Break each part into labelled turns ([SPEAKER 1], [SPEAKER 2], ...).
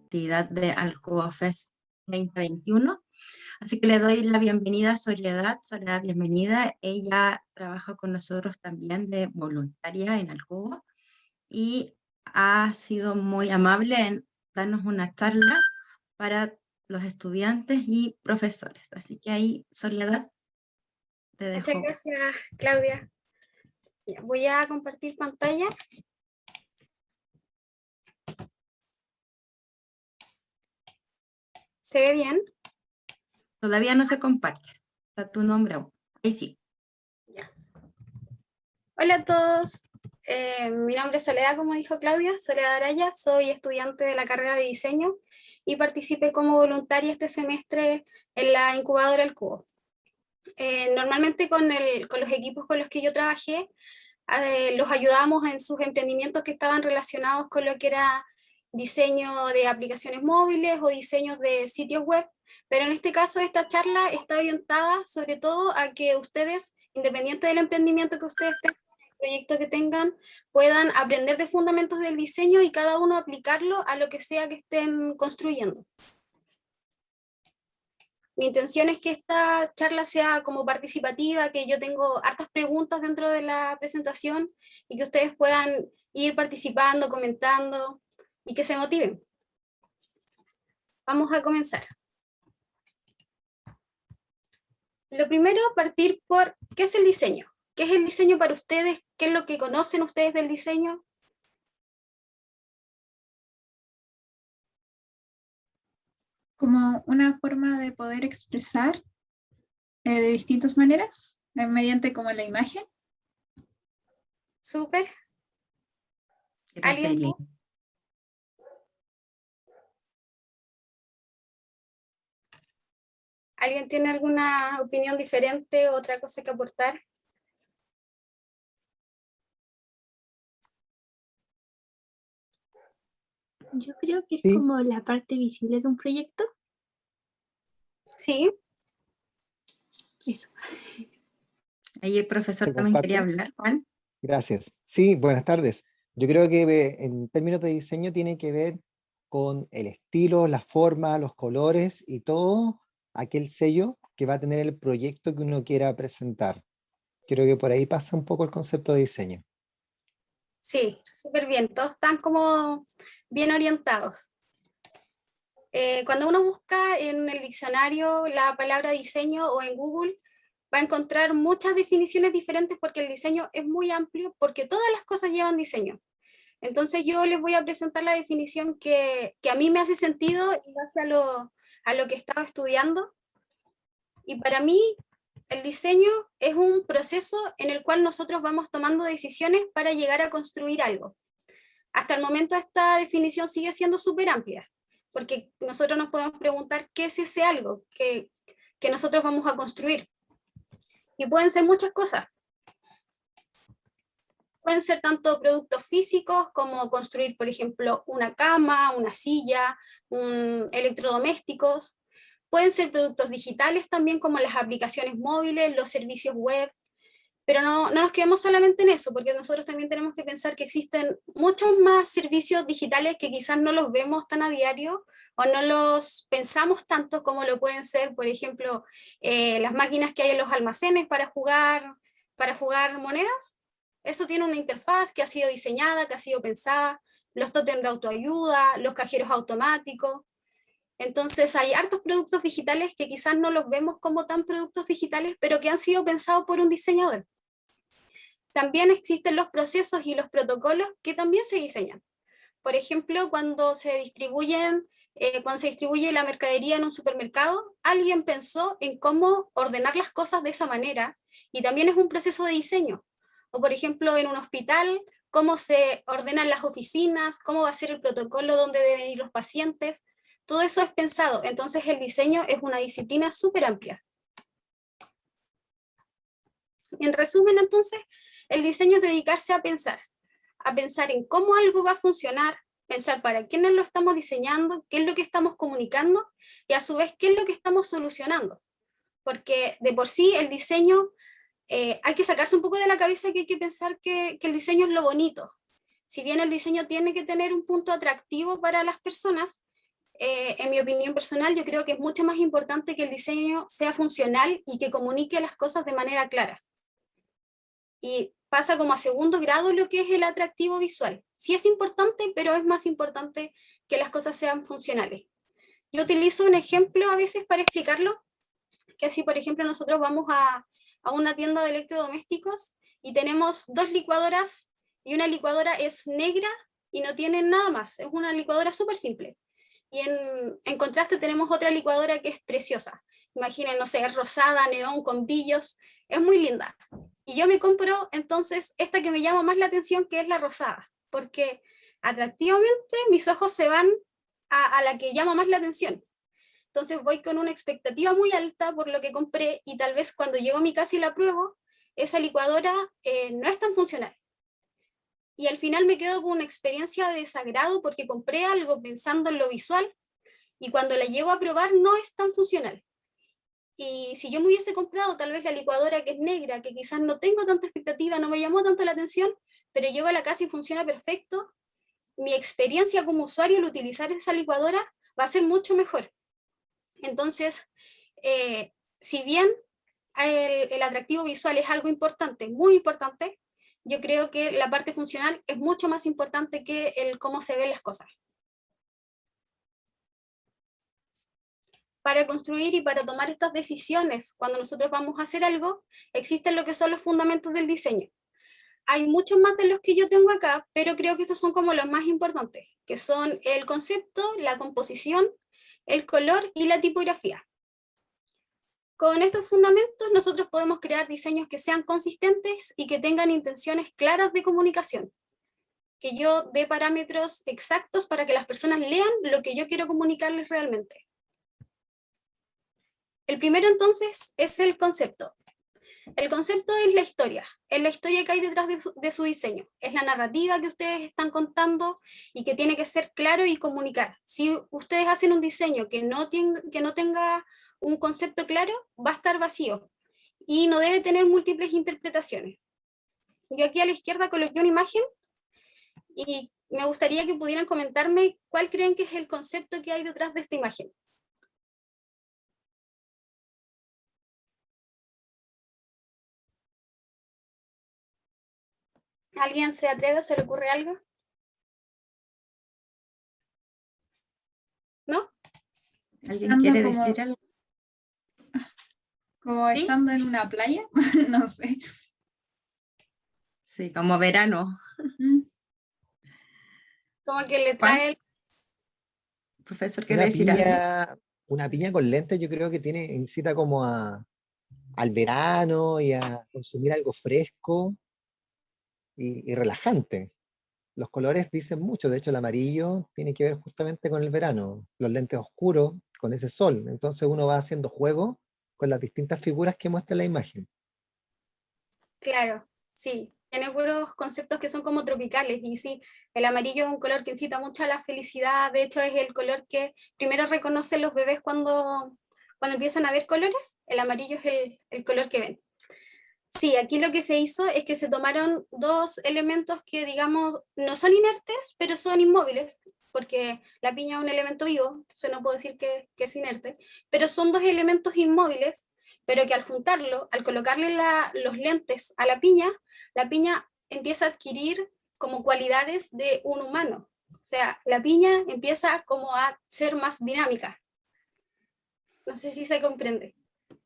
[SPEAKER 1] actividad de Alcoa Fest 2021. Así que le doy la bienvenida a Soledad. Soledad, bienvenida. Ella trabaja con nosotros también de voluntaria en Alcoa y ha sido muy amable en darnos una charla para los estudiantes y profesores. Así que ahí, Soledad, te dejo.
[SPEAKER 2] Muchas gracias, Claudia. Ya, voy a compartir pantalla. ¿Se ve bien?
[SPEAKER 1] Todavía no se comparte. Está tu nombre aún. Ahí sí.
[SPEAKER 2] Ya. Hola a todos. Mi nombre es Soledad, como dijo Claudia, Soledad Araya. Soy estudiante de la carrera de diseño y participé como voluntaria este semestre en la incubadora El Cubo. Normalmente con los equipos con los que yo trabajé, los ayudábamos en sus emprendimientos que estaban relacionados con lo que era diseño de aplicaciones móviles o diseños de sitios web, pero en este caso esta charla está orientada sobre todo a que ustedes, independiente del emprendimiento que ustedes tengan, el proyecto que tengan, puedan aprender de fundamentos del diseño y cada uno aplicarlo a lo que sea que estén construyendo. Mi intención es que esta charla sea como participativa, que yo tengo hartas preguntas dentro de la presentación y que ustedes puedan ir participando, comentando y que se motiven. Vamos a comenzar. Lo primero, partir por ¿qué es el diseño? ¿Qué es el diseño para ustedes? ¿Qué es lo que conocen ustedes del diseño?
[SPEAKER 3] Como una forma de poder expresar de distintas maneras, mediante como la imagen.
[SPEAKER 2] Súper.
[SPEAKER 1] Gracias,
[SPEAKER 2] ¿Alguien
[SPEAKER 1] Eileen.
[SPEAKER 2] más? ¿Alguien tiene alguna opinión diferente, otra cosa que aportar?
[SPEAKER 4] Yo creo que es
[SPEAKER 5] Sí.
[SPEAKER 4] como la parte visible de un proyecto.
[SPEAKER 2] Sí.
[SPEAKER 4] Eso.
[SPEAKER 1] Ahí el profesor
[SPEAKER 5] ¿Se
[SPEAKER 1] también quería
[SPEAKER 5] comparte?
[SPEAKER 1] hablar, Juan.
[SPEAKER 5] Gracias. Sí, buenas tardes. Yo creo que en términos de diseño tiene que ver con el estilo, la forma, los colores y todo aquel sello que va a tener el proyecto que uno quiera presentar. Creo que por ahí pasa un poco el concepto de diseño.
[SPEAKER 2] Sí, súper bien, todos están como bien orientados. Cuando uno busca en el diccionario la palabra diseño o en Google, va a encontrar muchas definiciones diferentes porque el diseño es muy amplio, porque todas las cosas llevan diseño. Entonces yo les voy a presentar la definición que a mí me hace sentido en base a lo que estaba estudiando. Y para mí, el diseño es un proceso en el cual nosotros vamos tomando decisiones para llegar a construir algo. Hasta el momento esta definición sigue siendo súper amplia, porque nosotros nos podemos preguntar qué es ese algo que nosotros vamos a construir. Y pueden ser muchas cosas. Pueden ser tanto productos físicos como construir, por ejemplo, una cama, una silla, electrodomésticos. Pueden ser productos digitales también como las aplicaciones móviles, los servicios web. Pero no nos quedemos solamente en eso, porque nosotros también tenemos que pensar que existen muchos más servicios digitales que quizás no los vemos tan a diario o no los pensamos tanto como lo pueden ser, por ejemplo, las máquinas que hay en los almacenes para jugar monedas. Eso tiene una interfaz que ha sido diseñada, que ha sido pensada, los tótems de autoayuda, los cajeros automáticos. Entonces hay hartos productos digitales que quizás no los vemos como tan productos digitales, pero que han sido pensados por un diseñador. También existen los procesos y los protocolos que también se diseñan. Por ejemplo, cuando se distribuye la mercadería en un supermercado, alguien pensó en cómo ordenar las cosas de esa manera y también es un proceso de diseño. O por ejemplo, en un hospital, cómo se ordenan las oficinas, cómo va a ser el protocolo, dónde deben ir los pacientes. Todo eso es pensado. Entonces el diseño es una disciplina súper amplia. En resumen, entonces, el diseño es dedicarse a pensar en cómo algo va a funcionar, pensar para quiénes lo estamos diseñando, qué es lo que estamos comunicando y a su vez qué es lo que estamos solucionando. Porque de por sí el diseño, hay que sacarse un poco de la cabeza que hay que pensar que el diseño es lo bonito. Si bien el diseño tiene que tener un punto atractivo para las personas, en mi opinión personal, yo creo que es mucho más importante que el diseño sea funcional y que comunique las cosas de manera clara. Y pasa como a segundo grado lo que es el atractivo visual. Sí es importante, pero es más importante que las cosas sean funcionales. Yo utilizo un ejemplo a veces para explicarlo, que si por ejemplo nosotros vamos a una tienda de electrodomésticos y tenemos 2 licuadoras y una licuadora es negra y no tiene nada más, es una licuadora súper simple. Y en contraste tenemos otra licuadora que es preciosa. Imaginen, no sé, es rosada, neón, con brillos, es muy linda. Y yo me compro entonces esta que me llama más la atención, que es la rosada, porque atractivamente mis ojos se van a la que llama más la atención. Entonces voy con una expectativa muy alta por lo que compré y tal vez cuando llego a mi casa y la pruebo, esa licuadora no es tan funcional. Y al final me quedo con una experiencia de desagrado porque compré algo pensando en lo visual y cuando la llego a probar no es tan funcional. Y si yo me hubiese comprado tal vez la licuadora que es negra, que quizás no tengo tanta expectativa, no me llamó tanto la atención, pero llego a la casa y funciona perfecto, mi experiencia como usuario al utilizar esa licuadora va a ser mucho mejor. Entonces, si bien el atractivo visual es algo importante, muy importante, yo creo que la parte funcional es mucho más importante que el cómo se ven las cosas. Para construir y para tomar estas decisiones, cuando nosotros vamos a hacer algo, existen lo que son los fundamentos del diseño. Hay muchos más de los que yo tengo acá, pero creo que estos son como los más importantes, que son el concepto, la composición, el color y la tipografía. Con estos fundamentos nosotros podemos crear diseños que sean consistentes y que tengan intenciones claras de comunicación. Que yo dé parámetros exactos para que las personas lean lo que yo quiero comunicarles realmente. El primero entonces es el concepto. El concepto es la historia que hay detrás de su diseño. Es la narrativa que ustedes están contando y que tiene que ser claro y comunicar. Si ustedes hacen un diseño que no tenga un concepto claro, va a estar vacío y no debe tener múltiples interpretaciones. Yo aquí a la izquierda coloqué una imagen y me gustaría que pudieran comentarme cuál creen que es el concepto que hay detrás de esta imagen. ¿Alguien se atreve? ¿Se le ocurre algo? ¿No?
[SPEAKER 1] ¿Alguien
[SPEAKER 3] Ando
[SPEAKER 1] quiere
[SPEAKER 3] como-
[SPEAKER 1] decir algo?
[SPEAKER 3] Como
[SPEAKER 1] ¿Sí?
[SPEAKER 3] estando en una playa, no sé.
[SPEAKER 1] Sí, como verano.
[SPEAKER 3] Mm,
[SPEAKER 2] Como que le
[SPEAKER 1] Juan,
[SPEAKER 2] trae
[SPEAKER 1] el profesor quiere decir algo.
[SPEAKER 5] Una piña con lentes yo creo que incita como al verano y a consumir algo fresco y relajante. Los colores dicen mucho, de hecho el amarillo tiene que ver justamente con el verano, los lentes oscuros con ese sol, entonces uno va haciendo juego con las distintas figuras que muestra la imagen.
[SPEAKER 2] Claro, sí, tiene puros conceptos que son como tropicales y sí, el amarillo es un color que incita mucho a la felicidad, de hecho es el color que primero reconocen los bebés cuando empiezan a ver colores, el amarillo es el color que ven. Sí, aquí lo que se hizo es que se tomaron 2 elementos que digamos no son inertes, pero son inmóviles, porque la piña es un elemento vivo, entonces no puedo decir que es inerte, pero son 2 elementos inmóviles, pero que al juntarlo, al colocarle los lentes a la piña empieza a adquirir como cualidades de un humano. O sea, la piña empieza como a ser más dinámica. No sé si se comprende.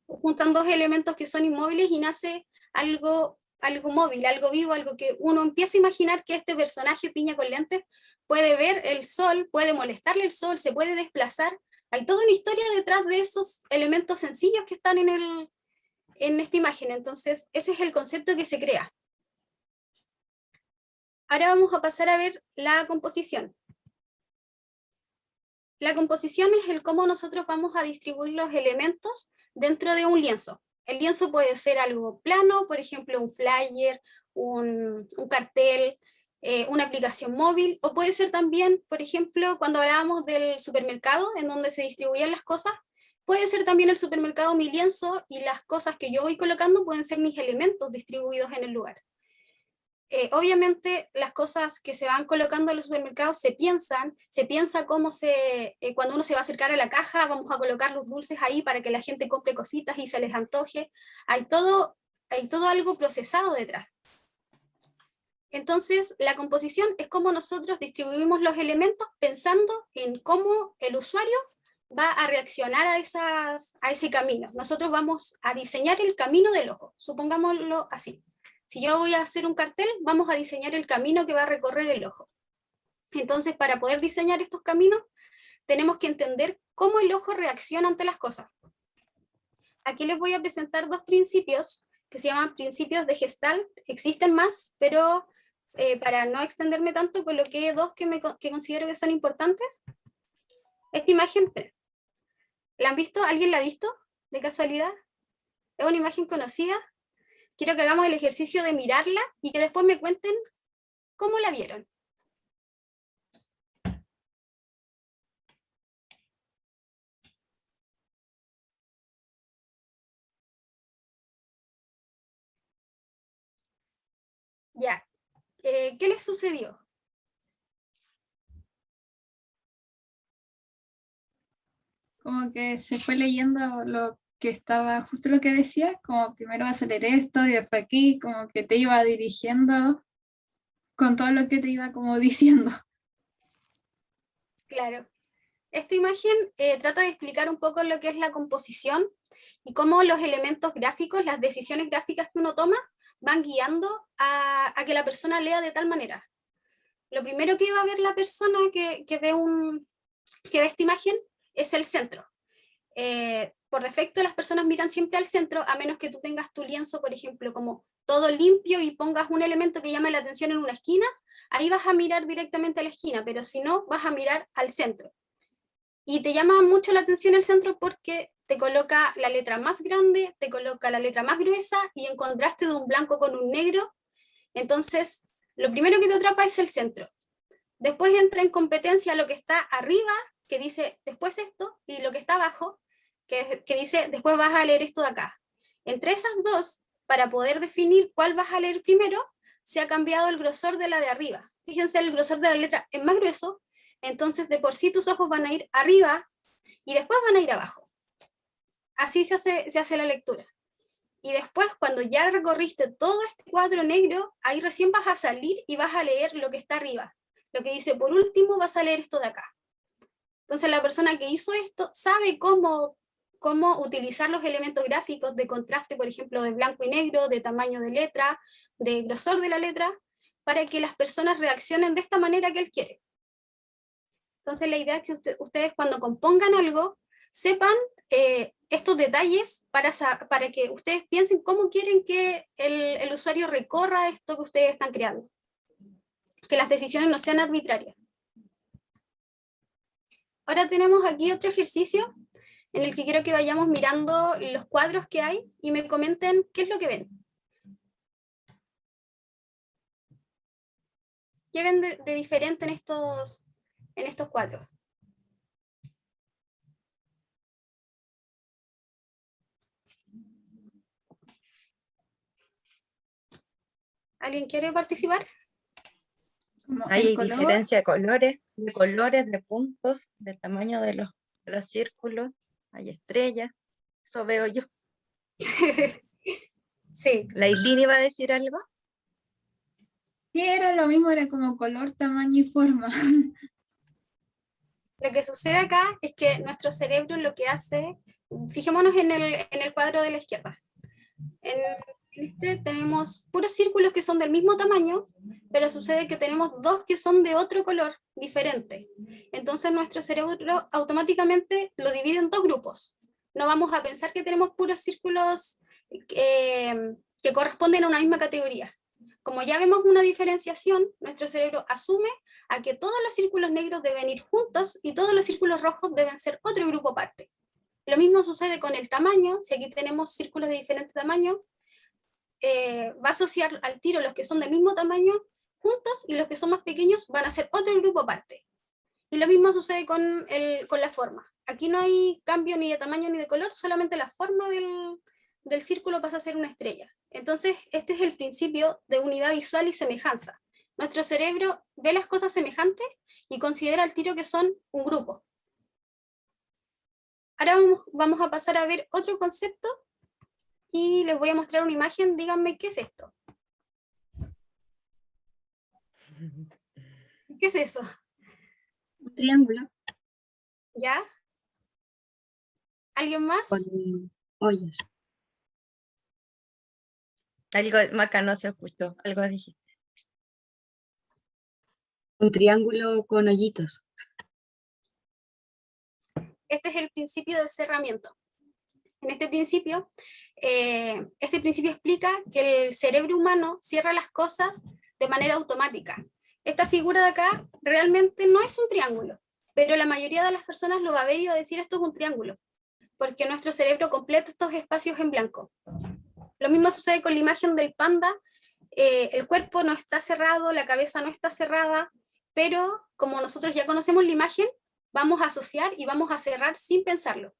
[SPEAKER 2] Juntan 2 elementos que son inmóviles y nace algo móvil, algo vivo, algo que uno empieza a imaginar que este personaje piña con lentes puede ver el sol, puede molestarle el sol, se puede desplazar. Hay toda una historia detrás de esos elementos sencillos que están en esta imagen. Entonces, ese es el concepto que se crea. Ahora vamos a pasar a ver la composición. La composición es el cómo nosotros vamos a distribuir los elementos dentro de un lienzo. El lienzo puede ser algo plano, por ejemplo, un flyer, un cartel, una aplicación móvil, o puede ser también, por ejemplo, cuando hablábamos del supermercado, en donde se distribuían las cosas, puede ser también el supermercado mi lienzo y las cosas que yo voy colocando pueden ser mis elementos distribuidos en el lugar. obviamente las cosas que se van colocando en los supermercados se piensa cómo cuando uno se va a acercar a la caja, vamos a colocar los dulces ahí para que la gente compre cositas y se les antoje. Hay todo algo procesado detrás. Entonces, la composición es cómo nosotros distribuimos los elementos pensando en cómo el usuario va a reaccionar a ese camino. Nosotros vamos a diseñar el camino del ojo, supongámoslo así. Si yo voy a hacer un cartel, vamos a diseñar el camino que va a recorrer el ojo. Entonces, para poder diseñar estos caminos, tenemos que entender cómo el ojo reacciona ante las cosas. Aquí les voy a presentar dos principios que se llaman principios de Gestalt. Existen más, pero para no extenderme tanto, coloqué dos que considero que son importantes. Esta imagen, ¿la han visto? ¿Alguien la ha visto de casualidad? ¿Es una imagen conocida? Quiero que hagamos el ejercicio de mirarla y que después me cuenten cómo la vieron. Ya, ¿qué les sucedió?
[SPEAKER 3] Como que se fue leyendo lo que estaba, justo lo que decía, como primero vas a leer esto y después aquí, como que te iba dirigiendo con todo lo que te iba como diciendo.
[SPEAKER 2] Claro. Esta imagen trata de explicar un poco lo que es la composición y cómo los elementos gráficos, las decisiones gráficas que uno toma, van guiando a que la persona lea de tal manera. Lo primero que va a ver la persona que ve esta imagen es el centro. Por defecto las personas miran siempre al centro, a menos que tú tengas tu lienzo, por ejemplo, como todo limpio y pongas un elemento que llame la atención en una esquina, ahí vas a mirar directamente a la esquina, pero si no, vas a mirar al centro. Y te llama mucho la atención el centro porque te coloca la letra más grande, te coloca la letra más gruesa y en contraste de un blanco con un negro. Entonces, lo primero que te atrapa es el centro. Después entra en competencia lo que está arriba, que dice después esto, y lo que está abajo, que dice después vas a leer esto de acá. Entre esas dos, para poder definir cuál vas a leer primero, se ha cambiado el grosor de la de arriba. Fíjense, el grosor de la letra es más grueso, entonces de por sí tus ojos van a ir arriba y después van a ir abajo. Así se hace la lectura. Y después, cuando ya recorriste todo este cuadro negro, ahí recién vas a salir y vas a leer lo que está arriba. Lo que dice, por último, vas a leer esto de acá. Entonces la persona que hizo esto sabe cómo utilizar los elementos gráficos de contraste, por ejemplo, de blanco y negro, de tamaño de letra, de grosor de la letra, para que las personas reaccionen de esta manera que él quiere. Entonces la idea es que ustedes cuando compongan algo, sepan estos detalles para que ustedes piensen cómo quieren que el usuario recorra esto que ustedes están creando. Que las decisiones no sean arbitrarias. Ahora tenemos aquí otro ejercicio en el que quiero que vayamos mirando los cuadros que hay y me comenten qué es lo que ven. ¿Qué ven de diferente en estos cuadros? ¿Alguien quiere participar?
[SPEAKER 3] Como
[SPEAKER 1] Hay
[SPEAKER 3] el color,
[SPEAKER 1] diferencia de colores, de puntos, de tamaño de los círculos, hay estrellas, eso veo yo.
[SPEAKER 2] Sí.
[SPEAKER 1] ¿La Islini va a decir algo?
[SPEAKER 3] sí, era lo mismo, era como color, tamaño y forma.
[SPEAKER 2] Lo que sucede acá es que nuestro cerebro lo que hace, fijémonos en el cuadro de la izquierda. En este tenemos puros círculos que son del mismo tamaño, pero sucede que tenemos dos que son de otro color diferente. Entonces nuestro cerebro automáticamente lo divide en dos grupos. No vamos a pensar que tenemos puros círculos que corresponden a una misma categoría. Como ya vemos una diferenciación, nuestro cerebro asume a que todos los círculos negros deben ir juntos y todos los círculos rojos deben ser otro grupo aparte. Lo mismo sucede con el tamaño. Si aquí tenemos círculos de diferente tamaño, va a asociar al tiro los que son del mismo tamaño juntos y los que son más pequeños van a ser otro grupo aparte. Y lo mismo sucede con la forma. Aquí no hay cambio ni de tamaño ni de color, solamente la forma del círculo pasa a ser una estrella. Entonces, este es el principio de unidad visual y semejanza. Nuestro cerebro ve las cosas semejantes y considera al tiro que son un grupo. Ahora vamos a pasar a ver otro concepto y les voy a mostrar una imagen. Díganme, ¿qué es esto? ¿Qué es eso?
[SPEAKER 4] Un triángulo
[SPEAKER 2] ¿Ya? ¿Alguien más?
[SPEAKER 4] con hoyos.
[SPEAKER 1] Algo, Maca, no se escuchó, algo dije.
[SPEAKER 4] Un triángulo con hoyitos.
[SPEAKER 2] Este es el principio de cerramiento. En este principio explica que el cerebro humano cierra las cosas de manera automática. Esta figura de acá realmente no es un triángulo, pero la mayoría de las personas lo va a ver y va a decir esto es un triángulo, porque nuestro cerebro completa estos espacios en blanco. Lo mismo sucede con la imagen del panda. El cuerpo no está cerrado, la cabeza no está cerrada, pero como nosotros ya conocemos la imagen, vamos a asociar y vamos a cerrar sin pensarlo.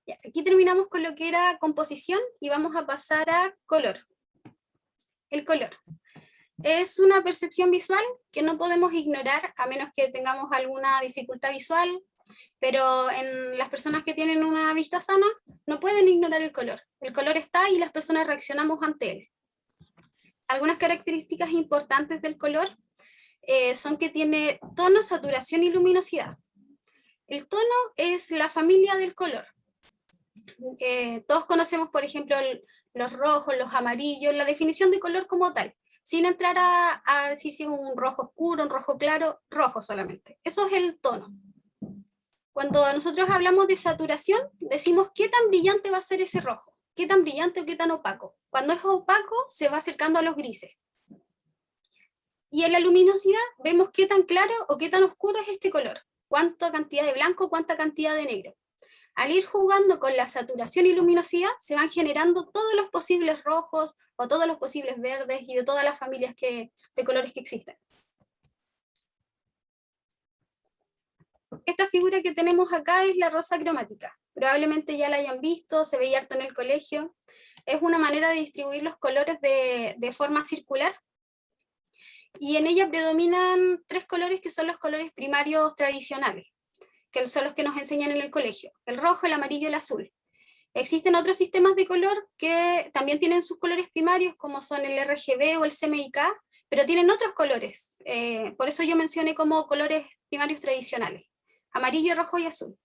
[SPEAKER 2] Ya, aquí terminamos con lo que era composición y vamos a pasar a color. El color es una percepción visual que no podemos ignorar a menos que tengamos alguna dificultad visual, pero en las personas que tienen una vista sana no pueden ignorar el color. El color está y las personas reaccionamos ante él. Algunas características importantes del color son que tiene tono, saturación y luminosidad. El tono es la familia del color. Todos conocemos, por ejemplo, los rojos, los amarillos, la definición de color como tal, sin entrar a decir si es un rojo oscuro, un rojo claro, rojo solamente. Eso es el tono. Cuando nosotros hablamos de saturación, decimos qué tan brillante va a ser ese rojo, qué tan brillante o qué tan opaco. Cuando es opaco, se va acercando a los grises. Y en la luminosidad vemos qué tan claro o qué tan oscuro es este color, cuánta cantidad de blanco, cuánta cantidad de negro. Al ir jugando con la saturación y luminosidad, se van generando todos los posibles rojos o todos los posibles verdes y de todas las familias de colores que existen. Esta figura que tenemos acá es la rosa cromática. Probablemente ya la hayan visto, se veía harto en el colegio. Es una manera de distribuir los colores de forma circular. Y en ella predominan 3 colores que son los colores primarios tradicionales, que son los que nos enseñan en el colegio: el rojo, el amarillo y el azul. Existen otros sistemas de color que también tienen sus colores primarios, como son el RGB o el CMYK, pero tienen otros colores. Por eso yo mencioné como colores primarios tradicionales: amarillo, rojo y azul.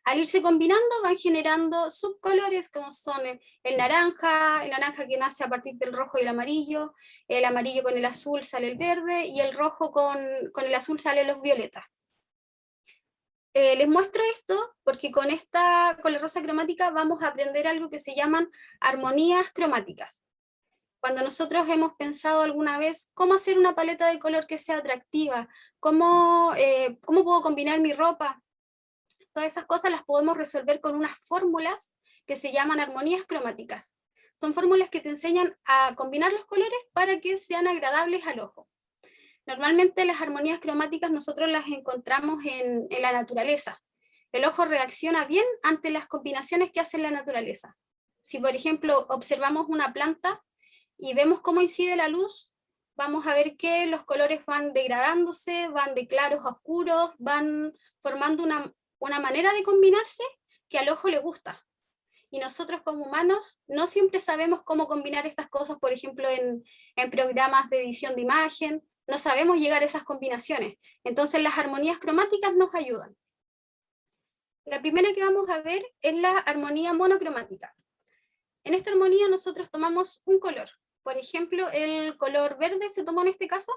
[SPEAKER 2] Al irse combinando van generando subcolores como son el naranja que nace a partir del rojo y el amarillo con el azul sale el verde, y el rojo con el azul salen los violetas. Les muestro esto porque con la rosa cromática vamos a aprender algo que se llaman armonías cromáticas. Cuando nosotros hemos pensado alguna vez cómo hacer una paleta de color que sea atractiva, cómo puedo combinar mi ropa, todas esas cosas las podemos resolver con unas fórmulas que se llaman armonías cromáticas. Son fórmulas que te enseñan a combinar los colores para que sean agradables al ojo. Normalmente las armonías cromáticas nosotros las encontramos en la naturaleza. El ojo reacciona bien ante las combinaciones que hace la naturaleza. Si por ejemplo observamos una planta y vemos cómo incide la luz, vamos a ver que los colores van degradándose, van de claros a oscuros, van formando una manera de combinarse que al ojo le gusta. Y nosotros como humanos no siempre sabemos cómo combinar estas cosas, por ejemplo en programas de edición de imagen, no sabemos llegar a esas combinaciones. Entonces las armonías cromáticas nos ayudan. La primera que vamos a ver es la armonía monocromática. En esta armonía nosotros tomamos un color. Por ejemplo, el color verde se tomó en este caso,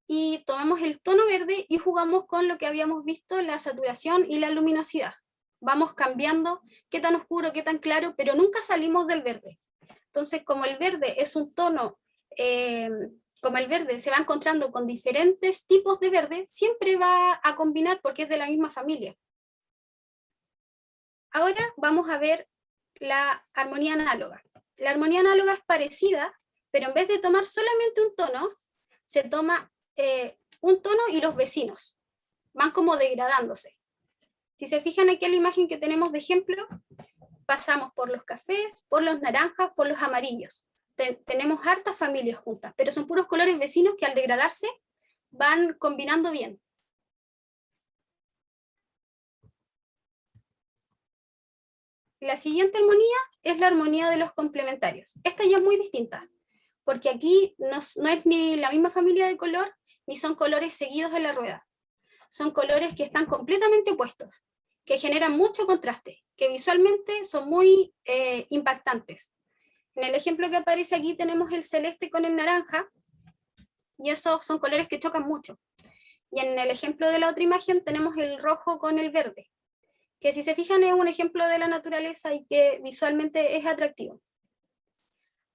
[SPEAKER 2] y tomamos el tono verde y jugamos con lo que habíamos visto, la saturación y la luminosidad. Vamos cambiando qué tan oscuro, qué tan claro, pero nunca salimos del verde. Entonces, como el verde es un tono, como el verde se va encontrando con diferentes tipos de verde, siempre va a combinar porque es de la misma familia. Ahora vamos a ver la armonía análoga. La armonía análoga es parecida, pero en vez de tomar solamente un tono, se toma un tono y los vecinos. Van como degradándose. Si se fijan aquí en la imagen que tenemos de ejemplo, pasamos por los cafés, por los naranjas, por los amarillos. Tenemos hartas familias juntas, pero son puros colores vecinos que al degradarse van combinando bien. La siguiente armonía es la armonía de los complementarios. Esta ya es muy distinta, porque aquí no es ni la misma familia de color, ni son colores seguidos en la rueda. Son colores que están completamente opuestos, que generan mucho contraste, que visualmente son muy impactantes. En el ejemplo que aparece aquí tenemos el celeste con el naranja, y esos son colores que chocan mucho. Y en el ejemplo de la otra imagen tenemos el rojo con el verde, que si se fijan es un ejemplo de la naturaleza y que visualmente es atractivo.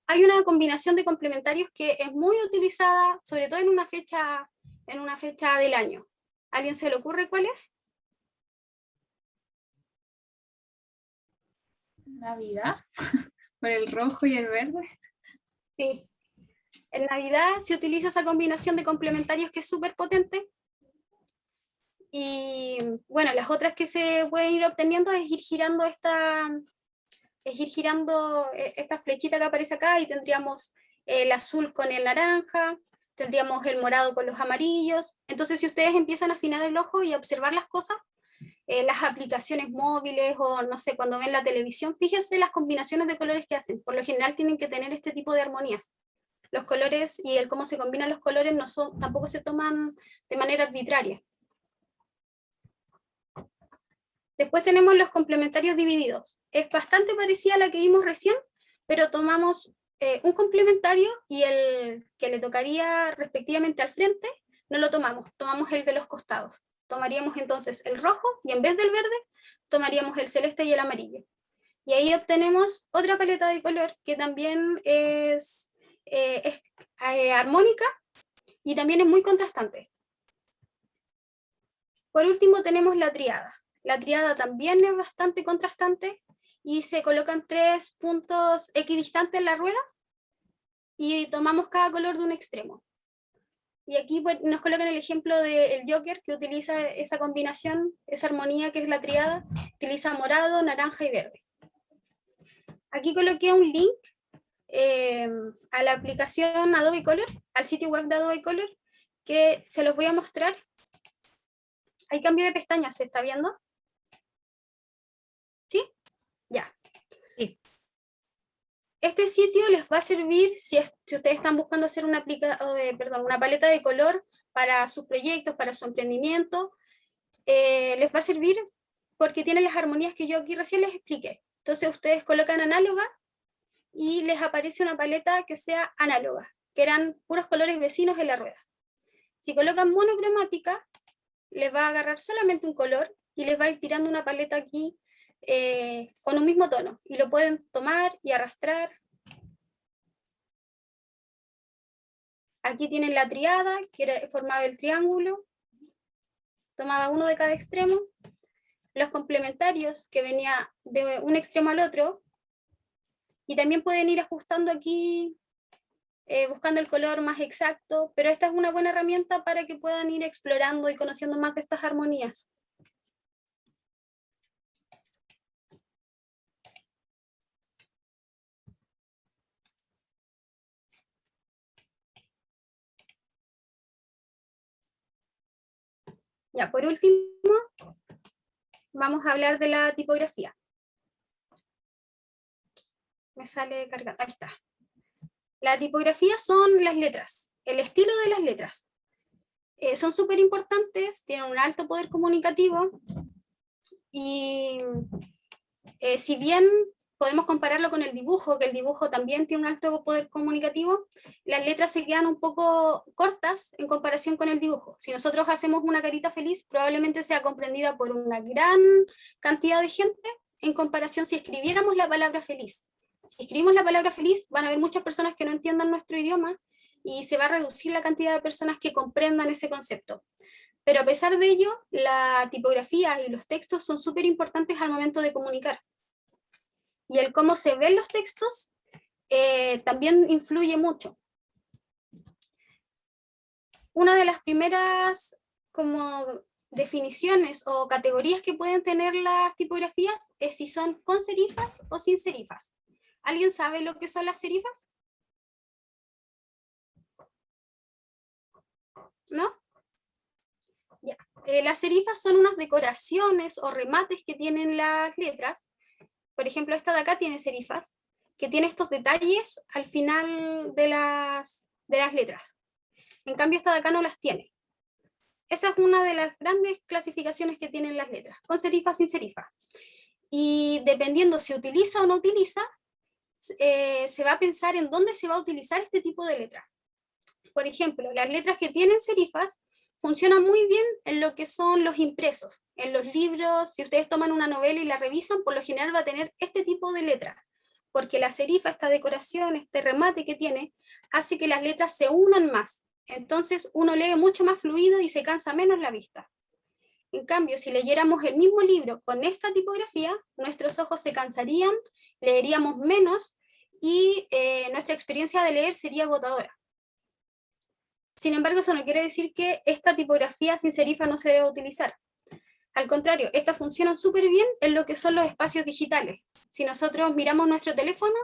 [SPEAKER 2] Hay una combinación de complementarios que es muy utilizada, sobre todo en una fecha del año. ¿A alguien se le ocurre cuál es?
[SPEAKER 3] Navidad, por el rojo y el verde.
[SPEAKER 2] Sí. En Navidad se utiliza esa combinación de complementarios que es súper potente. Y bueno, las otras que se pueden ir obteniendo es ir girando esta flechita que aparece acá, y tendríamos el azul con el naranja, tendríamos el morado con los amarillos. Entonces, si ustedes empiezan a afinar el ojo y a observar las cosas, las aplicaciones móviles o no sé, cuando ven la televisión, fíjense las combinaciones de colores que hacen. Por lo general tienen que tener este tipo de armonías. Los colores y el cómo se combinan los colores tampoco se toman de manera arbitraria. Después tenemos los complementarios divididos. Es bastante parecida a la que vimos recién, pero tomamos un complementario y el que le tocaría respectivamente al frente, no lo tomamos el de los costados. Tomaríamos entonces el rojo y en vez del verde, tomaríamos el celeste y el amarillo. Y ahí obtenemos otra paleta de color que también es armónica y también es muy contrastante. Por último tenemos la triada. La triada también es bastante contrastante y se colocan 3 puntos equidistantes en la rueda y tomamos cada color de un extremo. Y aquí pues, nos colocan el ejemplo del Joker, que utiliza esa combinación, esa armonía que es la triada, utiliza morado, naranja y verde. Aquí coloqué un link a la aplicación Adobe Color, al sitio web de Adobe Color, que se los voy a mostrar. Hay cambio de pestañas, ¿se está viendo? ¿Sí? Ya.
[SPEAKER 1] Sí.
[SPEAKER 2] Este sitio les va a servir si ustedes están buscando hacer una paleta de color para sus proyectos, para su emprendimiento. Les va a servir porque tiene las armonías que yo aquí recién les expliqué. Entonces ustedes colocan análoga y les aparece una paleta que sea análoga, que eran puros colores vecinos en la rueda. Si colocan monocromática, les va a agarrar solamente un color y les va a ir tirando una paleta aquí con un mismo tono, y lo pueden tomar y arrastrar. Aquí tienen la triada, que formaba el triángulo, tomaba uno de cada extremo. Los complementarios, que venía de un extremo al otro, y también pueden ir ajustando aquí, buscando el color más exacto, pero esta es una buena herramienta para que puedan ir explorando y conociendo más de estas armonías. Ya, por último, vamos a hablar de la tipografía. Me sale cargando, ahí está. La tipografía son las letras, el estilo de las letras. Son súper importantes, tienen un alto poder comunicativo, y si bien podemos compararlo con el dibujo, que el dibujo también tiene un alto poder comunicativo, las letras se quedan un poco cortas en comparación con el dibujo. Si nosotros hacemos una carita feliz, probablemente sea comprendida por una gran cantidad de gente en comparación si escribiéramos la palabra feliz. Si escribimos la palabra feliz, van a haber muchas personas que no entiendan nuestro idioma y se va a reducir la cantidad de personas que comprendan ese concepto. Pero a pesar de ello, la tipografía y los textos son súper importantes al momento de comunicar. Y el cómo se ven los textos también influye mucho. Una de las primeras como definiciones o categorías que pueden tener las tipografías es si son con serifas o sin serifas. ¿Alguien sabe lo que son las serifas? ¿No? Ya. Las serifas son unas decoraciones o remates que tienen las letras. Por ejemplo, esta de acá tiene serifas, que tiene estos detalles al final de las letras. En cambio, esta de acá no las tiene. Esa es una de las grandes clasificaciones que tienen las letras, con serifa, sin serifa. Y dependiendo si utiliza o no utiliza, se va a pensar en dónde se va a utilizar este tipo de letra. Por ejemplo, las letras que tienen serifas funcionan muy bien en lo que son los impresos. En los libros, si ustedes toman una novela y la revisan, por lo general va a tener este tipo de letra, porque la serifa, esta decoración, este remate que tiene, hace que las letras se unan más. Entonces uno lee mucho más fluido y se cansa menos la vista. En cambio, si leyéramos el mismo libro con esta tipografía, nuestros ojos se cansarían, leeríamos menos y nuestra experiencia de leer sería agotadora. Sin embargo, eso no quiere decir que esta tipografía sin serifa no se debe utilizar. Al contrario, estas funcionan súper bien en lo que son los espacios digitales. Si nosotros miramos nuestro teléfono,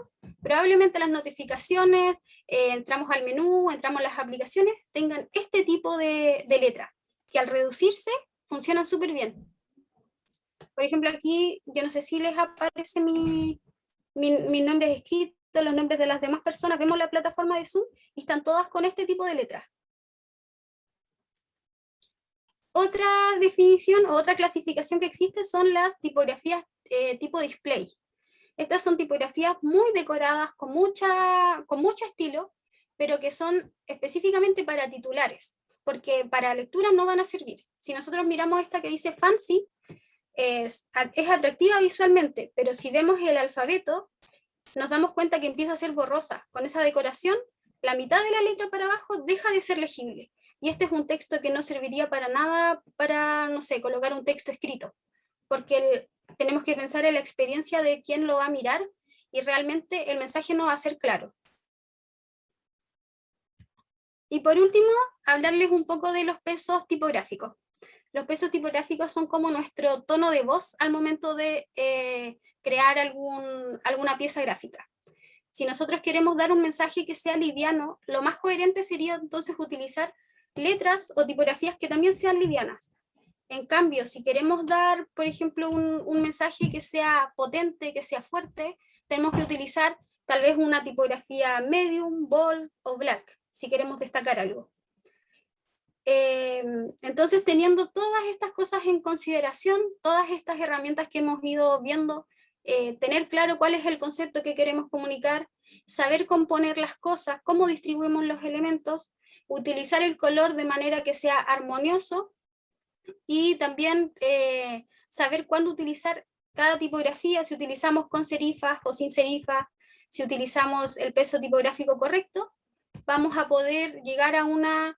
[SPEAKER 2] probablemente las notificaciones, entramos al menú, entramos a las aplicaciones, tengan este tipo de letra, que al reducirse funcionan súper bien. Por ejemplo, aquí, yo no sé si les aparece mis nombres escritos, los nombres de las demás personas, vemos la plataforma de Zoom y están todas con este tipo de letras. Otra definición o otra clasificación que existe son las tipografías tipo display. Estas son tipografías muy decoradas, con mucho estilo, pero que son específicamente para titulares, porque para lectura no van a servir. Si nosotros miramos esta que dice fancy, es atractiva visualmente, pero si vemos el alfabeto, nos damos cuenta que empieza a ser borrosa. Con esa decoración, la mitad de la letra para abajo deja de ser legible. Y este es un texto que no serviría para nada para, no sé, colocar un texto escrito, porque tenemos que pensar en la experiencia de quién lo va a mirar y realmente el mensaje no va a ser claro. Y por último, hablarles un poco de los pesos tipográficos. Los pesos tipográficos son como nuestro tono de voz al momento de crear alguna pieza gráfica. Si nosotros queremos dar un mensaje que sea liviano, lo más coherente sería entonces utilizar letras o tipografías que también sean livianas. En cambio, si queremos dar, por ejemplo, un mensaje que sea potente, que sea fuerte, tenemos que utilizar tal vez una tipografía medium, bold o black, si queremos destacar algo. Entonces, teniendo todas estas cosas en consideración, todas estas herramientas que hemos ido viendo, tener claro cuál es el concepto que queremos comunicar, saber componer las cosas, cómo distribuimos los elementos, utilizar el color de manera que sea armonioso y también saber cuándo utilizar cada tipografía, si utilizamos con serifas o sin serifas, si utilizamos el peso tipográfico correcto, vamos a poder llegar a una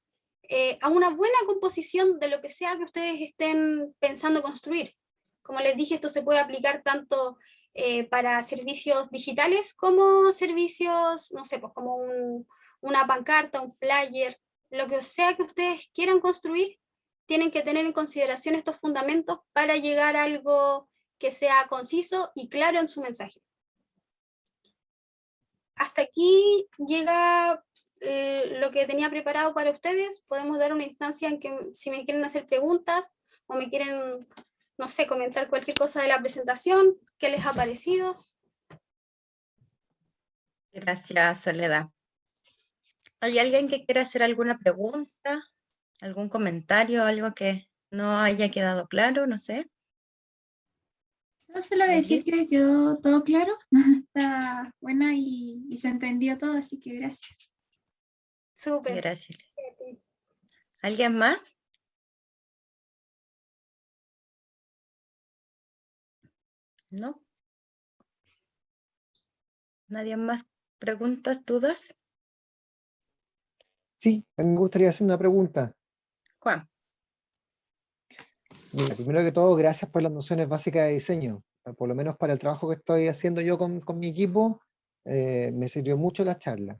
[SPEAKER 2] buena composición de lo que sea que ustedes estén pensando construir. Como les dije, esto se puede aplicar tanto para servicios digitales como servicios, no sé, pues como una pancarta, un flyer, lo que sea que ustedes quieran construir, tienen que tener en consideración estos fundamentos para llegar a algo que sea conciso y claro en su mensaje. Hasta aquí llega lo que tenía preparado para ustedes. Podemos dar una instancia en que si me quieren hacer preguntas o me quieren, no sé, comentar cualquier cosa de la presentación, qué les ha parecido.
[SPEAKER 1] Gracias, Soledad. ¿Hay alguien que quiera hacer alguna pregunta, algún comentario, algo que no haya quedado claro? No sé.
[SPEAKER 3] No, solo decir que quedó todo claro, está buena y se entendió todo, así que gracias.
[SPEAKER 2] Súper.
[SPEAKER 1] Gracias. ¿Alguien más? ¿No? ¿Nadie más? ¿Preguntas, dudas?
[SPEAKER 5] Sí, a mí me gustaría hacer una pregunta.
[SPEAKER 1] Juan.
[SPEAKER 5] Mira, primero que todo, gracias por las nociones básicas de diseño. Por lo menos para el trabajo que estoy haciendo yo con mi equipo, me sirvió mucho la charla.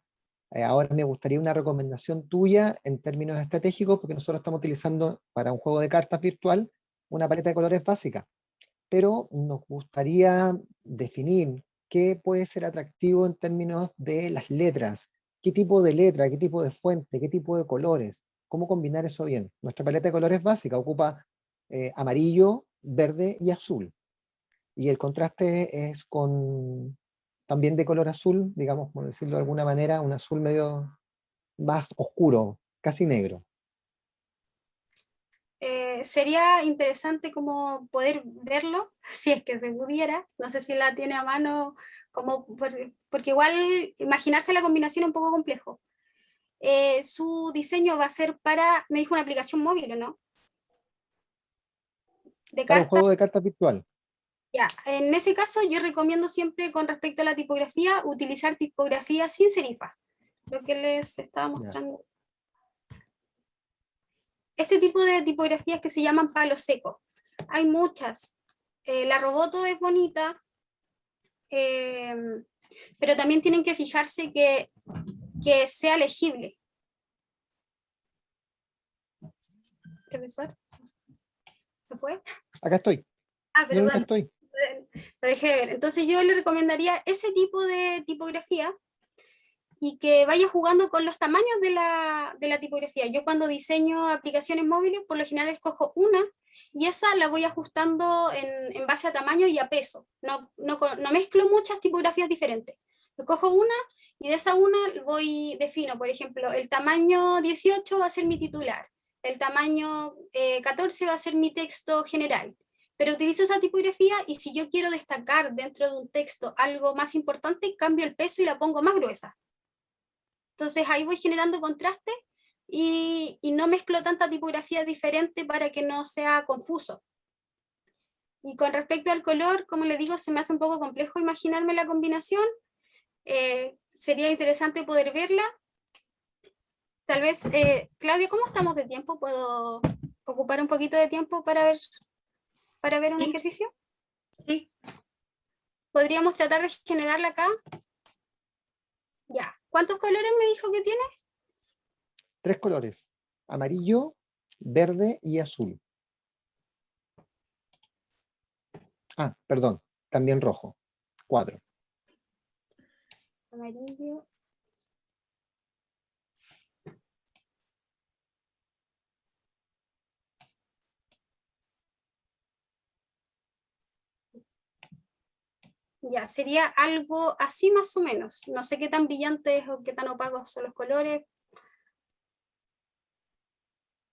[SPEAKER 5] Ahora me gustaría una recomendación tuya en términos estratégicos, porque nosotros estamos utilizando para un juego de cartas virtual una paleta de colores básica, pero nos gustaría definir qué puede ser atractivo en términos de las letras, qué tipo de letra, qué tipo de fuente, qué tipo de colores, cómo combinar eso bien. Nuestra paleta de colores básica ocupa amarillo, verde y azul, y el contraste es con también de color azul, digamos, por decirlo de alguna manera, un azul medio más oscuro, casi negro.
[SPEAKER 2] Sería interesante como poder verlo, si es que se pudiera, no sé si la tiene a mano, como porque igual imaginarse la combinación es un poco complejo. Su diseño va a ser para, me dijo, una aplicación móvil, ¿o no? De
[SPEAKER 5] Para un
[SPEAKER 2] cartas.
[SPEAKER 5] juego de cartas virtual.
[SPEAKER 2] Ya, en ese caso yo recomiendo siempre con respecto a la tipografía, utilizar tipografía sin serifa, lo que les estaba mostrando. Este tipo de tipografías que se llaman palo seco. Hay muchas. La Roboto es bonita, pero también tienen que fijarse que sea legible. Profesor, ¿se fue?
[SPEAKER 5] Acá estoy.
[SPEAKER 2] Ah,
[SPEAKER 5] No, no
[SPEAKER 2] perdón,
[SPEAKER 5] estoy.
[SPEAKER 2] lo dejé de ver. Entonces yo le recomendaría ese tipo de tipografía y que vaya jugando con los tamaños de la tipografía. Yo cuando diseño aplicaciones móviles, por lo general escojo una y esa la voy ajustando en base a tamaño y a peso. No mezclo muchas tipografías diferentes. Escojo una y de esa una defino, por ejemplo, el tamaño 18 va a ser mi titular, el tamaño 14 va a ser mi texto general. Pero utilizo esa tipografía y si yo quiero destacar dentro de un texto algo más importante, cambio el peso y la pongo más gruesa. Entonces ahí voy generando contraste y no mezclo tanta tipografía diferente para que no sea confuso. Y con respecto al color, como le digo, se me hace un poco complejo imaginarme la combinación. Sería interesante poder verla. Tal vez, Claudia, ¿cómo estamos de tiempo? ¿Puedo ocupar un poquito de tiempo para ver un
[SPEAKER 1] Sí.
[SPEAKER 2] ejercicio?
[SPEAKER 1] Sí,
[SPEAKER 2] ¿Podríamos tratar de generarla acá? Ya. ¿Cuántos colores me dijo que tiene?
[SPEAKER 5] 3 colores: amarillo, verde y azul. Ah, perdón, también rojo. 4.
[SPEAKER 2] Amarillo. Ya, sería algo así más o menos. No sé qué tan brillantes o qué tan opacos son los colores.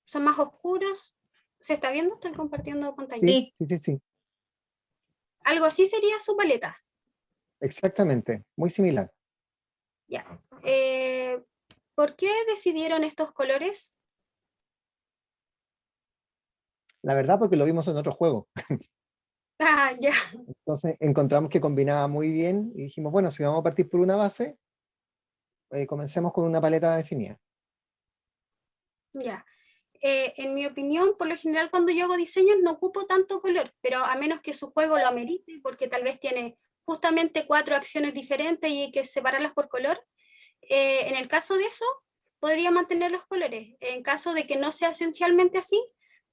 [SPEAKER 2] Son más oscuros. ¿Se está viendo? Estoy compartiendo pantalla.
[SPEAKER 5] Sí,
[SPEAKER 1] sí.
[SPEAKER 5] sí.
[SPEAKER 2] Algo así sería su paleta.
[SPEAKER 5] Exactamente, muy similar.
[SPEAKER 2] Ya. ¿Por qué decidieron estos colores?
[SPEAKER 5] La verdad, porque lo vimos en otro juego.
[SPEAKER 2] Ah, ya.
[SPEAKER 5] Entonces encontramos que combinaba muy bien y dijimos, bueno, si vamos a partir por una base, comencemos con una paleta definida.
[SPEAKER 2] Ya. En mi opinión, por lo general cuando yo hago diseños no ocupo tanto color, pero a menos que su juego lo amerite, porque tal vez tiene justamente 4 acciones diferentes y hay que separarlas por color, en el caso de eso, podría mantener los colores. En caso de que no sea esencialmente así,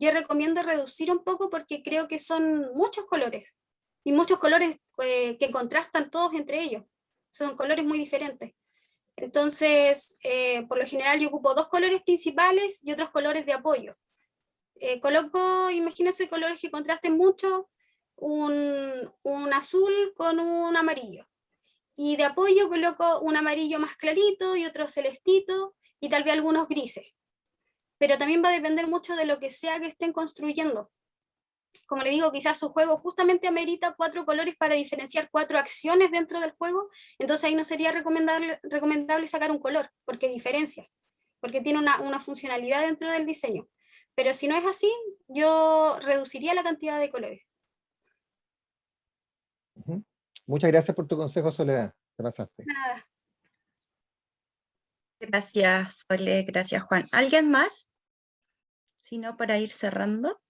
[SPEAKER 2] yo recomiendo reducir un poco porque creo que son muchos colores y muchos colores que contrastan todos entre ellos. Son colores muy diferentes. Entonces, por lo general yo ocupo 2 colores principales y otros colores de apoyo. Coloco, imagínense colores que contrasten mucho, un azul con un amarillo. Y de apoyo coloco un amarillo más clarito y otro celestito y tal vez algunos grises. Pero también va a depender mucho de lo que sea que estén construyendo. Como le digo, quizás su juego justamente amerita 4 colores para diferenciar 4 acciones dentro del juego, entonces ahí no sería recomendable sacar un color, porque diferencia, porque tiene una funcionalidad dentro del diseño. Pero si no es así, yo reduciría la cantidad de colores.
[SPEAKER 5] Ujú. Muchas gracias por tu consejo, Soledad. Te pasaste.
[SPEAKER 2] Nada.
[SPEAKER 1] Gracias, Sole, gracias, Juan. ¿Alguien más? Si no, para ir cerrando.